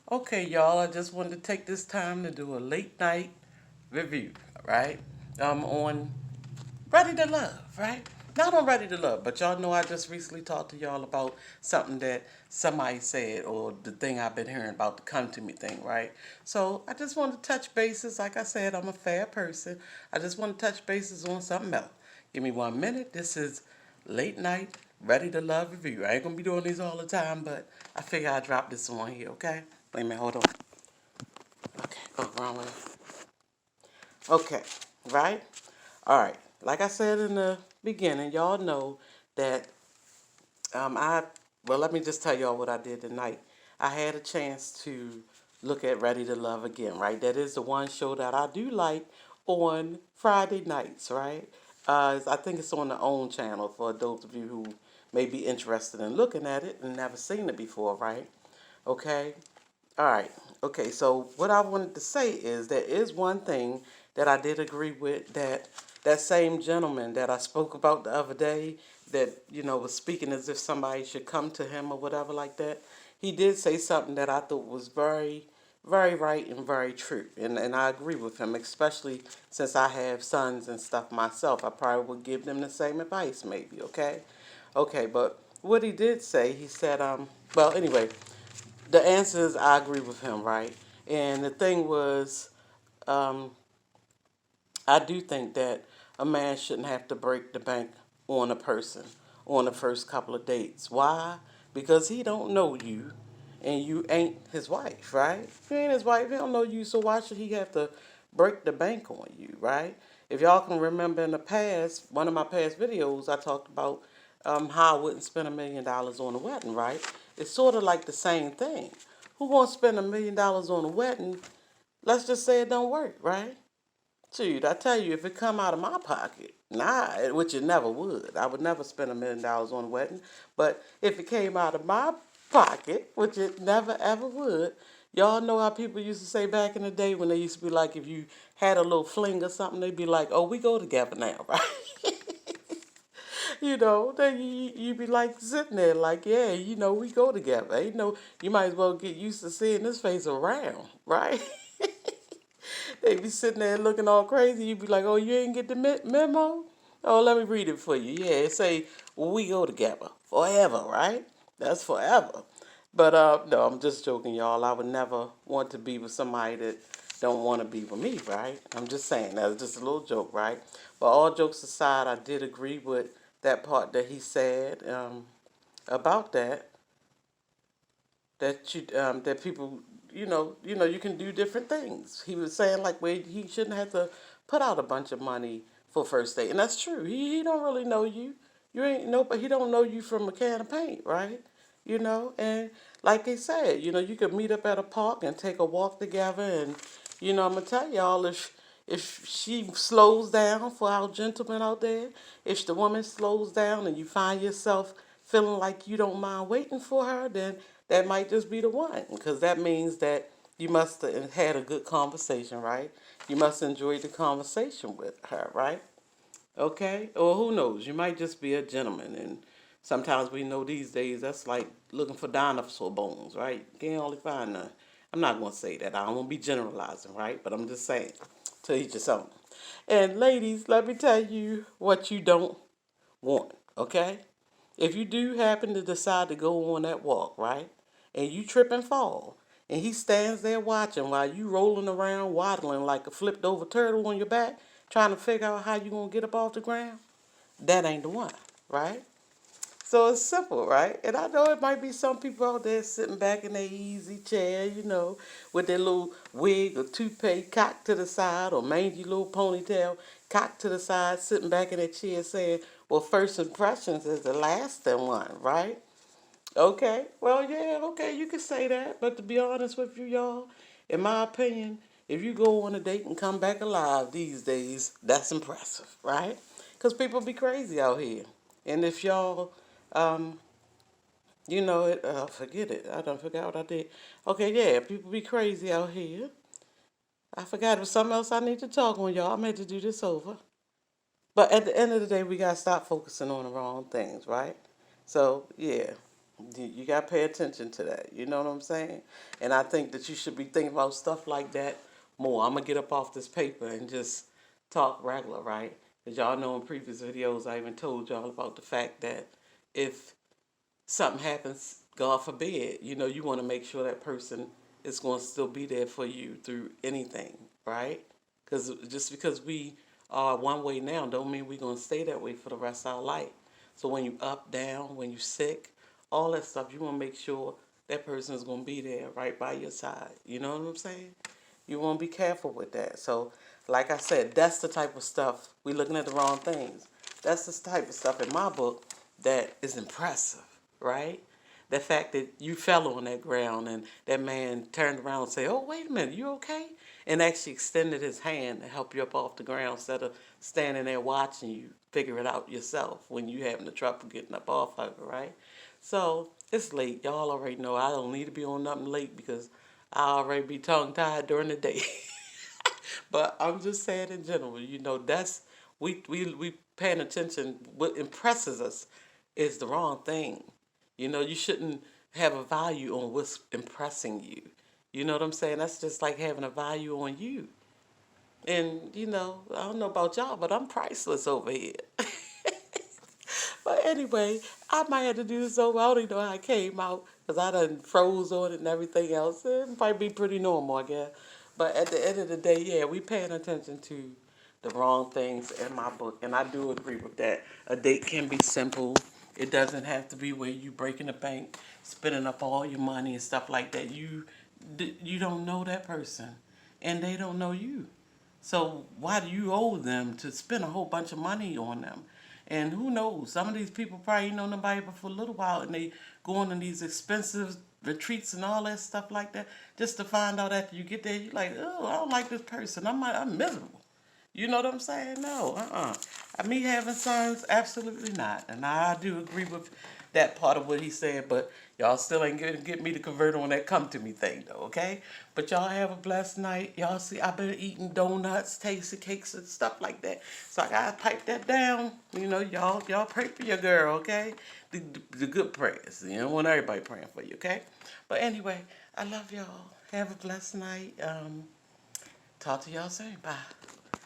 Okay, y'all, I just wanted to take this time to do a late night review, right? On Ready to Love, right? Not on Ready to Love, but y'all know I just recently talked to y'all about something that somebody said or the thing I've been hearing about the come to me thing, right? So I just want to touch bases. Like I said, I'm a fair person. I just want to touch bases on something else. Give me 1 minute. This is late night Ready to Love review. I ain't gonna be doing these all the time, but I figure I'd drop this one here, okay? Wait a minute, hold on. Okay, oh, wrong way. Okay, right? All right. Like I said in the beginning, y'all know that I, well, let me just tell y'all what I did tonight. I had a chance to look at Ready to Love again, right? That is the one show that I do like on Friday nights, right? I think it's on the OWN channel for those of you who may be interested in looking at it and never seen it before, right? Okay. All right. Okay. So what I wanted to say is there is one thing that I did agree with, that same gentleman that I spoke about the other day that was speaking as if somebody should come to him or whatever like that. He did say something that I thought was very, very right and very true, and I agree with him, especially since I have sons and stuff myself. I probably would give them the same advice, maybe. Okay. Okay. But what he did say, he said, well, anyway, the answer is I agree with him, right? And the thing was, um, I do think that a man shouldn't have to break the bank on a person on the first couple of dates. Why? Because he don't know you, and you ain't his wife, right? You ain't his wife. He don't know you, so why should he have to break the bank on you, right? If y'all can remember in the past, one of my past videos, I talked about how I wouldn't spend $1 million on a wedding, right? It's sort of like the same thing. Who gonna spend $1 million on a wedding? Let's just say it don't work, right? Dude, I tell you, if it come out of my pocket, nah, which it never would. I would never spend $1 million on a wedding. But if it came out of my pocket, which it never ever would, y'all know how people used to say back in the day when they used to be like, if you had a little fling or something, they'd be like, "Oh, we go together now," right? Then you be like sitting there like, yeah, we go together. You might as well get used to seeing this face around, right? They be sitting there looking all crazy. You be like, "Oh, you ain't get the memo? Oh, let me read it for you. Yeah, it say we go together forever, right? That's forever." But no, I'm just joking, y'all. I would never want to be with somebody that don't want to be with me, right? I'm just saying that's just a little joke, right? But all jokes aside, I did agree with that part that he said about that people you can do different things. He was saying like where he shouldn't have to put out a bunch of money for first date, and that's true. He don't really know you. You ain't know, but he don't know you from a can of paint, right? And like they said, you could meet up at a park and take a walk together, and I'm gonna tell y'all if she slows down for our gentlemen out there, if the woman slows down and you find yourself feeling like you don't mind waiting for her, then that might just be the one. Because that means that you must have had a good conversation, right? You must enjoy the conversation with her, right? Okay? Or who knows? You might just be a gentleman. And sometimes we know these days that's like looking for dinosaur bones, right? You can't only find none. I'm not going to say that. I don't want to be generalizing, right? But I'm just saying, to each his own. And ladies, let me tell you what you don't want, okay? If you do happen to decide to go on that walk, right, and you trip and fall, and he stands there watching while you rolling around waddling like a flipped over turtle on your back, trying to figure out how you gonna get up off the ground, that ain't the one, right? So it's simple, right? And I know it might be some people out there sitting back in their easy chair, with their little wig or toupee cocked to the side or mangy little ponytail cocked to the side, sitting back in their chair saying, well, first impressions is the lasting one, right? Okay, well, yeah, okay, you can say that. But to be honest with you, y'all, in my opinion, if you go on a date and come back alive these days, that's impressive, right? Because people be crazy out here. And if y'all um, it. Forget it. I don't forget what I did. Okay, yeah, people be crazy out here. I forgot it was something else I need to talk on, y'all. I'm going to do this over. But at the end of the day, we gotta stop focusing on the wrong things, right? So yeah. You got to pay attention to that. You know what I'm saying? And I think that you should be thinking about stuff like that more. I'm going to get up off this paper and just talk regular, right? Because y'all know in previous videos, I even told y'all about the fact that if something happens, God forbid, you want to make sure that person is going to still be there for you through anything, right? Because just because we are one way now, don't mean we're going to stay that way for the rest of our life. So when you up, down, when you sick, all that stuff, you want to make sure that person is going to be there right by your side. You know what I'm saying? You want to be careful with that. So, like I said, that's the type of stuff, we're looking at the wrong things. That's the type of stuff in my book that is impressive, right? The fact that you fell on that ground and that man turned around and said, "Oh, wait a minute, you okay?" And actually extended his hand to help you up off the ground instead of standing there watching you figure it out yourself when you having the trouble getting up off of it, right? So it's late. Y'all already know I don't need to be on nothing late because I already be tongue tied during the day. But I'm just saying in general, that's we paying attention. What impresses us is the wrong thing. You shouldn't have a value on what's impressing you. You know what I'm saying? That's just like having a value on you. And I don't know about y'all, but I'm priceless over here. But anyway, I might have to do this over. I don't even know how I came out because I done froze on it and everything else. It might be pretty normal, I guess. But at the end of the day, yeah, we paying attention to the wrong things in my book, and I do agree with that. A date can be simple. It doesn't have to be where you breaking the bank, spending up all your money and stuff like that. You don't know that person, and they don't know you. So why do you owe them to spend a whole bunch of money on them? And who knows? Some of these people probably know nobody but for a little while, and they go on these expensive retreats and all that stuff like that, just to find out after you get there, you're like, oh, I don't like this person. I'm miserable. You know what I'm saying? No, Me having sons, absolutely not. And I do agree with that part of what he said, but y'all still ain't gonna get me to convert on that come to me thing, though, okay? But y'all have a blessed night. Y'all see, I've been eating donuts, tasty cakes, and stuff like that. So I gotta pipe that down. Y'all pray for your girl, okay? The good prayers. You don't want everybody praying for you, okay? But anyway, I love y'all. Have a blessed night. Talk to y'all soon. Bye.